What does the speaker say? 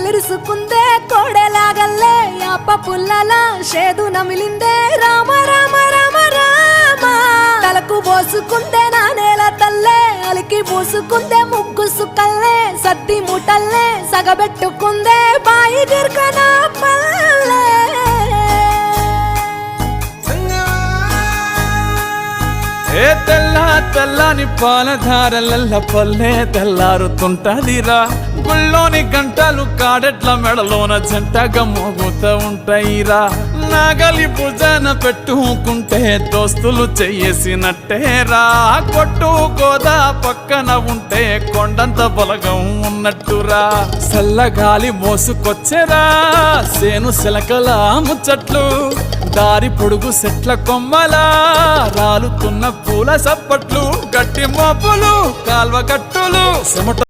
కళ్ళిరుసుకుందే కోడెలాగల్లే యాప పుల్లల షేదు నమిలిందే రామ రామ రామ రామ తలకు పోసుకుందే నా నేల తల్లే అలికి పూసుకుందే ముగ్గు సుక్కల్లే సత్తి ముటల్లే సగబెట్టుకుందే బాయి గిర్కన పల్లె ఏ తెల్ల తెల్లని పాలధారలల్ల పల్లె తెల్లారుతుంటదిరా గుళ్ళోని గంటలు కాడెట్ల మెడలోన జంటగా మోగుతూ ఉంటాయిరా నాగలి భుజాన పెట్టుకుంటే దోస్తులు చెయ్యేసినట్టేరా కొట్టు గోదా పక్కన ఉంటే కొండంత బలగం ఉన్నట్టురా చల్లగాలి మోసుకొచ్చెరా సేను శిలకల ముచ్చట్లు దారి పొడుగు సెట్ల కొమ్మలా రాలుతున్న పూల సప్పట్లు గట్టి మోపులు కాల్వ కట్టులు చెమట